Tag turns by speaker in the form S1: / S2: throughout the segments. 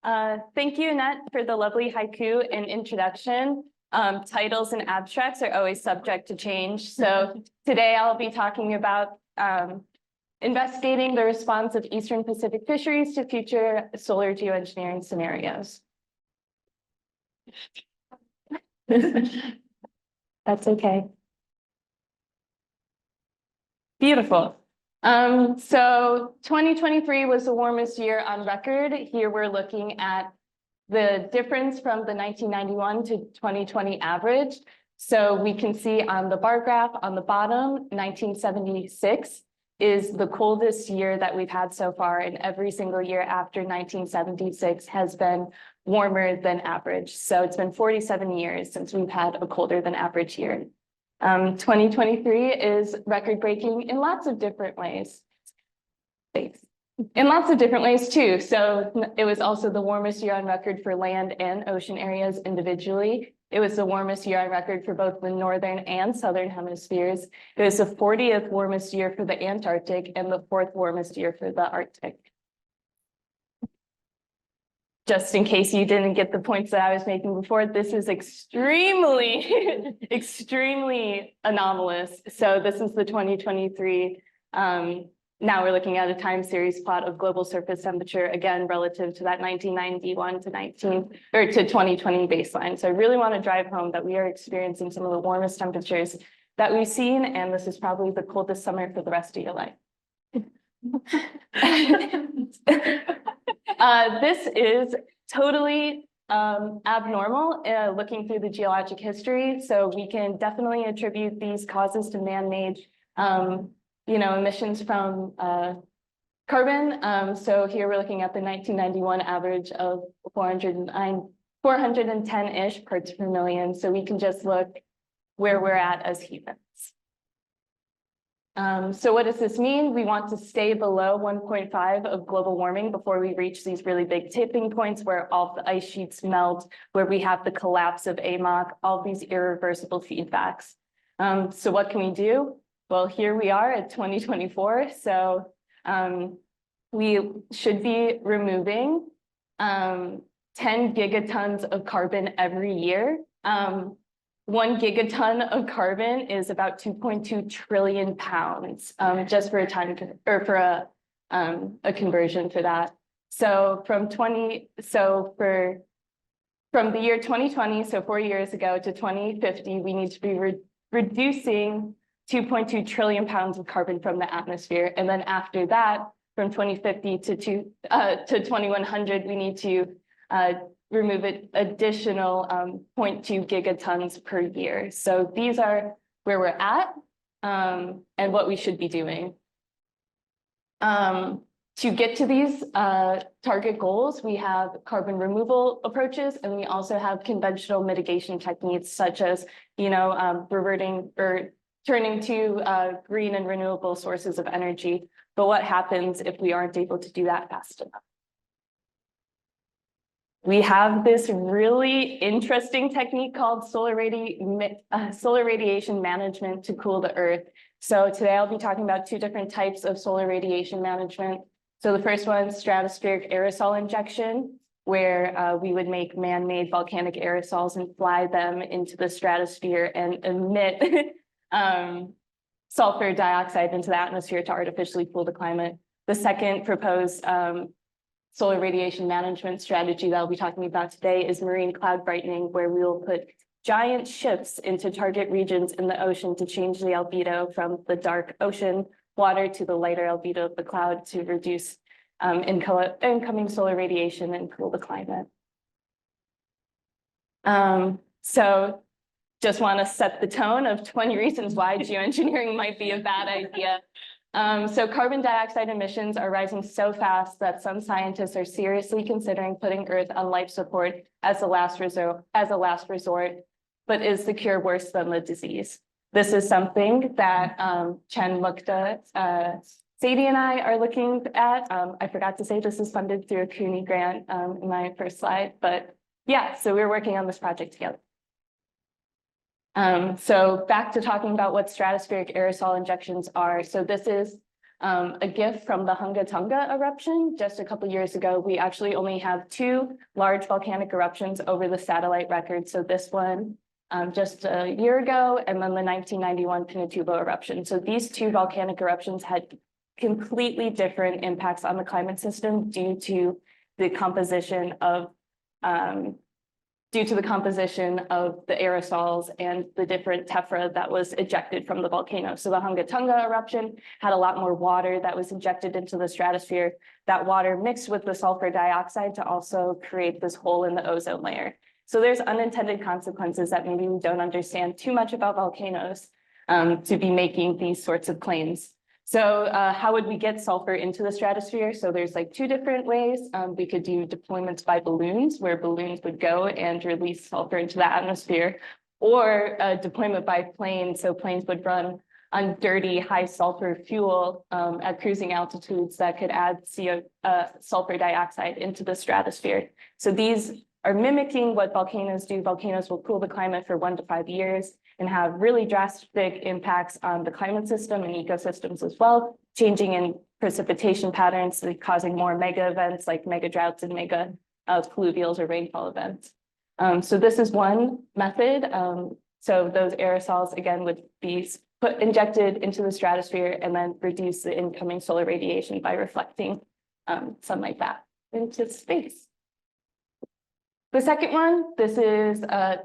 S1: Thank you, Annette, for the lovely haiku and introduction. Titles and abstracts are always subject to change. So today I'll be talking about investigating the response of Eastern Pacific fisheries to future solar geoengineering scenarios. That's okay. Beautiful. So 2023 was the warmest year on record. Here we're looking at the difference from the 1991 to 2020 average. So we can see on the bar graph on the bottom, 1976 is the coldest year that we've had so far, and every single year after 1976 has been warmer than average. So it's been 47 years since we've had a colder than average year. 2023 is record-breaking in lots of different ways. Thanks. In lots of different ways too. So it was also the warmest year on record for land and ocean areas individually. It was the warmest year on record for both the northern and southern hemispheres. It was the 40th warmest year for the Antarctic and the 4th warmest year for the Arctic. Just in case you didn't get the points that I was making before, this is extremely, extremely anomalous. So this is the 2023. Now we're looking at a time series plot of global surface temperature, again, relative to that 1991 to 2020 baseline. So I really want to drive home that we are experiencing some of the warmest temperatures that we've seen, and this is probably the coldest summer for the rest of your life. This is totally abnormal looking through the geologic history. So we can definitely attribute these causes to man-made emissions from carbon. So here we're looking at the 1991 average of 410-ish parts per million. So we can just look where we're at as humans. So what does this mean? We want to stay below 1.5 of global warming before we reach these really big tipping points where all the ice sheets melt, where we have the collapse of AMOC, all these irreversible feedbacks. So what can we do? Well, here we are at 2024. So we should be removing 10 gigatons of carbon every year. 1 gigaton of carbon is about 2.2 trillion pounds, just for a conversion for that. So from the year 2020, so 4 years ago, to 2050, we need to be reducing 2.2 trillion pounds of carbon from the atmosphere. And then after that, from 2050 to 2100, we need to remove an additional 0.2 gigatons per year. So these are where we're at and what we should be doing. To get to these target goals, we have carbon removal approaches, and we also have conventional mitigation techniques such as, reverting or turning to green and renewable sources of energy. But what happens if we aren't able to do that fast enough? We have this really interesting technique called solar radiation management to cool the Earth. So today I'll be talking about two different types of solar radiation management. So the first one is stratospheric aerosol injection, where we would make man-made volcanic aerosols and fly them into the stratosphere and emit sulfur dioxide into the atmosphere to artificially cool the climate. The second proposed solar radiation management strategy that I'll be talking about today is marine cloud brightening, where we will put giant ships into target regions in the ocean to change the albedo from the dark ocean water to the lighter albedo of the cloud to reduce incoming solar radiation and cool the climate. So just want to set the tone of 20 reasons why geoengineering might be a bad idea. So carbon dioxide emissions are rising so fast that some scientists are seriously considering putting Earth on life support as a last resort. But is the cure worse than the disease? This is something that Chen Mukta, Sadie, and I are looking at. I forgot to say this is funded through a CUNY grant in my first slide, but yeah, so we're working on this project together. So back to talking about what stratospheric aerosol injections are. So this is a gift from the Hunga eruption. Just a couple years ago, we actually only have 2 large volcanic eruptions over the satellite record. So this one just a year ago, and then the 1991 Pinatubo eruption. So these 2 volcanic eruptions had completely different impacts on the climate system due to the composition of the aerosols and the different tephra that was ejected from the volcano. So the Hunga eruption had a lot more water that was injected into the stratosphere. That water mixed with the sulfur dioxide to also create this hole in the ozone layer. So there's unintended consequences that maybe we don't understand too much about volcanoes to be making these sorts of claims. So how would we get sulfur into the stratosphere? So there's like 2 different ways. We could do deployments by balloons, where balloons would go and release sulfur into the atmosphere, or deployment by planes. So planes would run on dirty, high sulfur fuel at cruising altitudes that could add sulfur dioxide into the stratosphere. So these are mimicking what volcanoes do. Volcanoes will cool the climate for 1 to 5 years and have really drastic impacts on the climate system and ecosystems as well, changing in precipitation patterns, like causing more mega events like mega droughts and mega pluvials or rainfall events. So this is one method. So those aerosols, again, would be injected into the stratosphere and then reduce the incoming solar radiation by reflecting sunlight back into space. The second one, this is a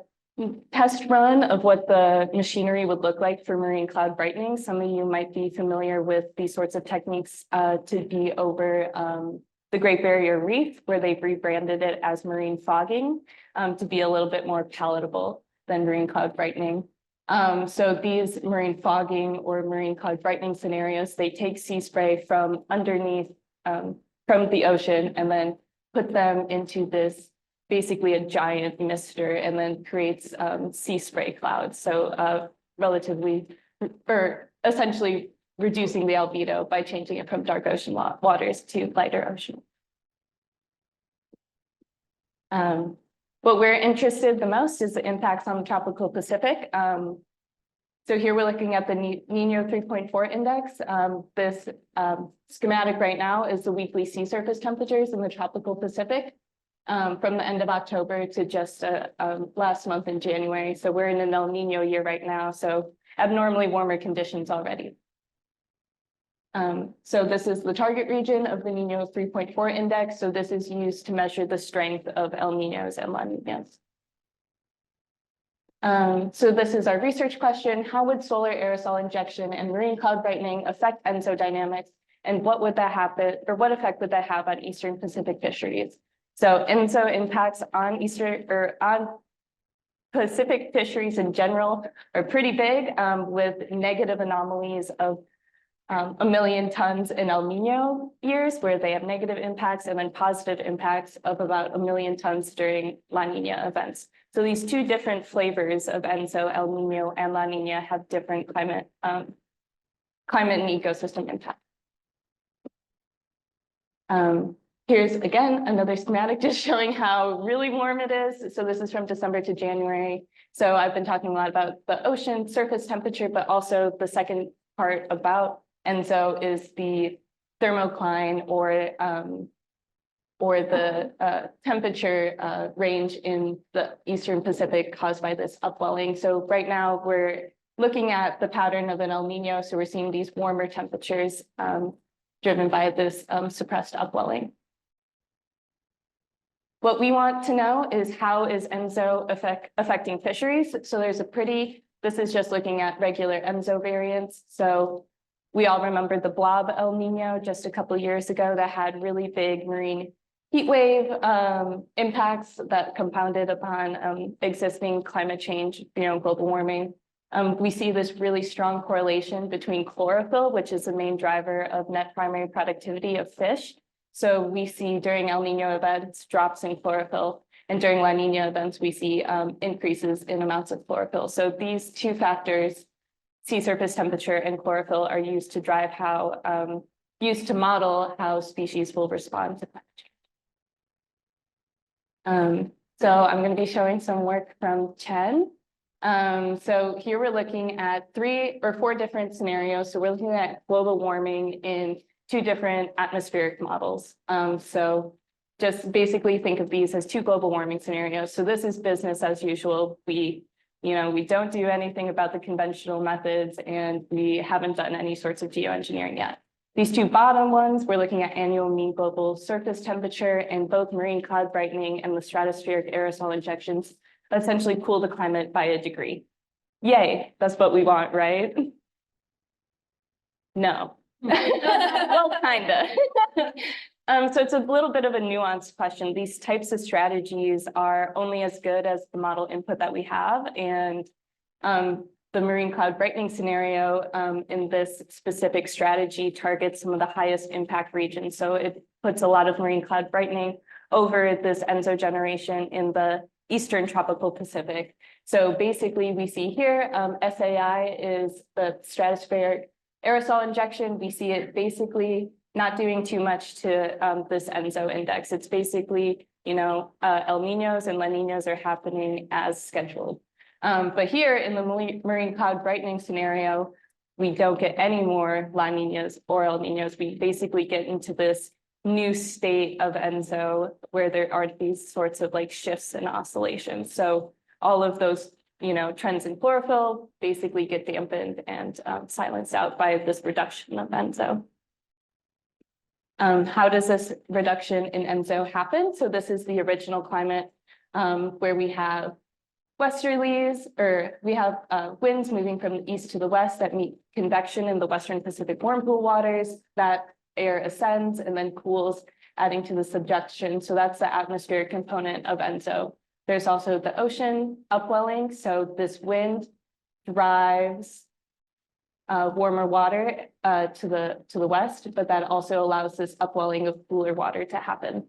S1: test run of what the machinery would look like for marine cloud brightening. Some of you might be familiar with these sorts of techniques to be over the Great Barrier Reef, where they've rebranded it as marine fogging to be a little bit more palatable than marine cloud brightening. So these marine fogging or marine cloud brightening scenarios, they take sea spray from underneath, from the ocean, and then put them into this basically a giant mister, and then creates sea spray clouds. So relatively, or essentially reducing the albedo by changing it from dark ocean waters to lighter ocean. What we're interested the most is the impacts on the tropical Pacific. So here we're looking at the Niño 3.4 index. This schematic right now is the weekly sea surface temperatures in the tropical Pacific. From the end of October to just last month in January. So we're in an El Nino year right now, so abnormally warmer conditions already. So this is the target region of the Niño 3.4 index. So this is used to measure the strength of El Niños and La Niñas. So this is our research question. How would solar aerosol injection and marine cloud brightening affect ENSO dynamics? And what would that happen, or what effect would that have on Eastern Pacific fisheries? So ENSO impacts on Pacific fisheries in general are pretty big, with negative anomalies of 1 million tons in El Nino years, where they have negative impacts, and then positive impacts of about 1 million tons during La Nina events. So these 2 different flavors of ENSO, El Nino and La Nina, have different climate and ecosystem impact. Here's again another schematic just showing how really warm it is. So this is from December to January. So I've been talking a lot about the ocean surface temperature, but also the second part about ENSO is the thermocline or the temperature range in the Eastern Pacific caused by this upwelling. So right now we're looking at the pattern of an El Nino. So we're seeing these warmer temperatures driven by this suppressed upwelling. What we want to know is how is ENSO affecting fisheries? So there's this is just looking at regular ENSO variants. So we all remember the blob El Nino just a couple of years ago that had really big marine heat wave impacts that compounded upon existing climate change, global warming. We see this really strong correlation between chlorophyll, which is the main driver of net primary productivity of fish. So we see during El Nino events, drops in chlorophyll, and during La Nina events, we see increases in amounts of chlorophyll. So these 2 factors, sea surface temperature and chlorophyll, are used to drive used to model how species will respond to climate change. So I'm going to be showing some work from Chen. So here we're looking at 3 or 4 different scenarios. So we're looking at global warming in 2 different atmospheric models. So just basically think of these as 2 global warming scenarios. So this is business as usual. We don't do anything about the conventional methods, and we haven't done any sorts of geoengineering yet. These 2 bottom ones, we're looking at annual mean global surface temperature, and both marine cloud brightening and the stratospheric aerosol injections essentially cool the climate by a degree. Yay, that's what we want, right? No. Well, kinda. So it's a little bit of a nuanced question. These types of strategies are only as good as the model input that we have. And the marine cloud brightening scenario in this specific strategy targets some of the highest impact regions. So it puts a lot of marine cloud brightening over this ENSO generation in the Eastern tropical Pacific. So basically we see here, SAI is the stratospheric aerosol injection. We see it basically not doing too much to this ENSO index. It's basically, El Niños and La Niños are happening as scheduled. But here in the marine cloud brightening scenario, we don't get any more La Niñas or El Niños. We basically get into this new state of ENSO where there are these sorts of like shifts and oscillations. So all of those, trends in chlorophyll basically get dampened and silenced out by this reduction of ENSO. How does this reduction in ENSO happen? So this is the original climate where we have westerlies, or we have winds moving from the east to the west that meet convection in the Western Pacific warm pool waters. That air ascends and then cools, adding to the subduction. So that's the atmospheric component of ENSO. There's also the ocean upwelling. So this wind drives warmer water to the west, but that also allows this upwelling of cooler water to happen.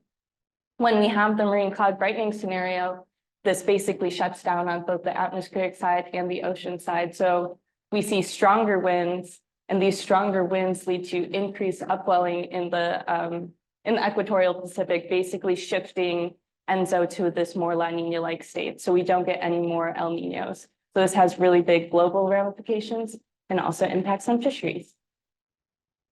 S1: When we have the marine cloud brightening scenario, this basically shuts down on both the atmospheric side and the ocean side. So we see stronger winds, and these stronger winds lead to increased upwelling in the equatorial Pacific, basically shifting ENSO to this more La Nina-like state. So we don't get any more El Niños. So this has really big global ramifications and also impacts on fisheries.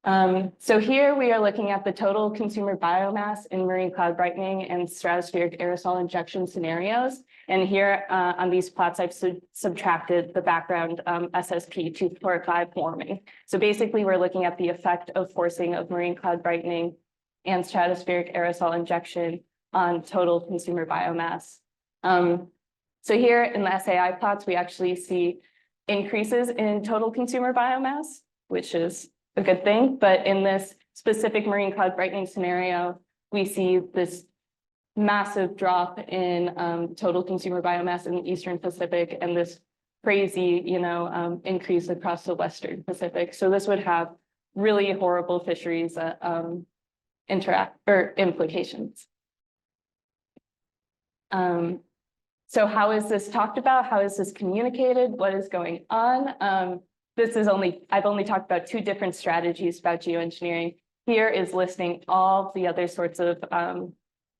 S1: So here we are looking at the total consumer biomass in marine cloud brightening and stratospheric aerosol injection scenarios. And here on these plots, I've subtracted the background SSP2-4.5 warming. So basically, we're looking at the effect of forcing of marine cloud brightening and stratospheric aerosol injection on total consumer biomass. So here in the SAI plots, we actually see increases in total consumer biomass, which is a good thing. But in this specific marine cloud brightening scenario, we see this massive drop in total consumer biomass in the Eastern Pacific and this crazy, increase across the Western Pacific. So this would have really horrible fisheries implications. So how is this talked about? How is this communicated? What is going on? I've only talked about 2 different strategies about geoengineering. Here is listing all the other sorts of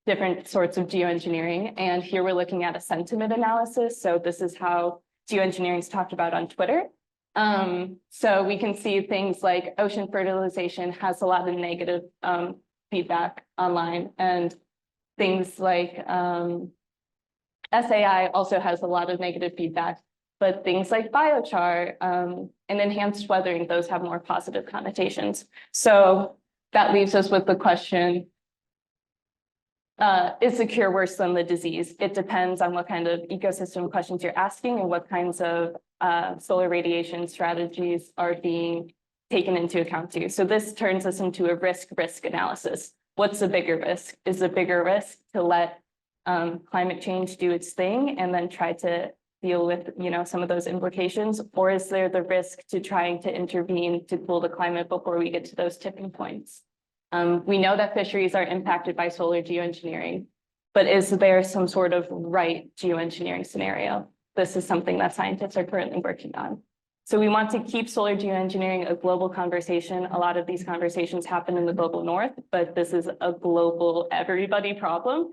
S1: different sorts of geoengineering. And here we're looking at a sentiment analysis. So this is how geoengineering is talked about on Twitter. So we can see things like ocean fertilization has a lot of negative feedback online, and things like SAI also has a lot of negative feedback, but things like biochar and enhanced weathering, those have more positive connotations. So that leaves us with the question, is the cure worse than the disease? It depends on what kind of ecosystem questions you're asking and what kinds of solar radiation strategies are being taken into account too. So this turns us into a risk analysis. What's the bigger risk? Is the bigger risk to let climate change do its thing and then try to deal with some of those implications, or is there the risk to trying to intervene to cool the climate before we get to those tipping points? We know that fisheries are impacted by solar geoengineering, but is there some sort of right geoengineering scenario? This is something that scientists are currently working on. So we want to keep solar geoengineering a global conversation. A lot of these conversations happen in the global north, but this is a global everybody problem.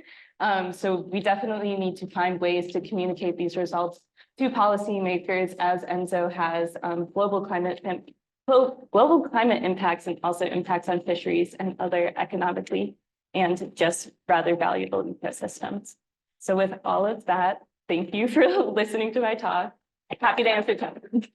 S1: So we definitely need to find ways to communicate these results to policymakers, as ENSO has global climate impacts and also impacts on fisheries and other economically and just rather valuable ecosystems. So with all of that, thank you for listening to my talk. Happy to answer questions.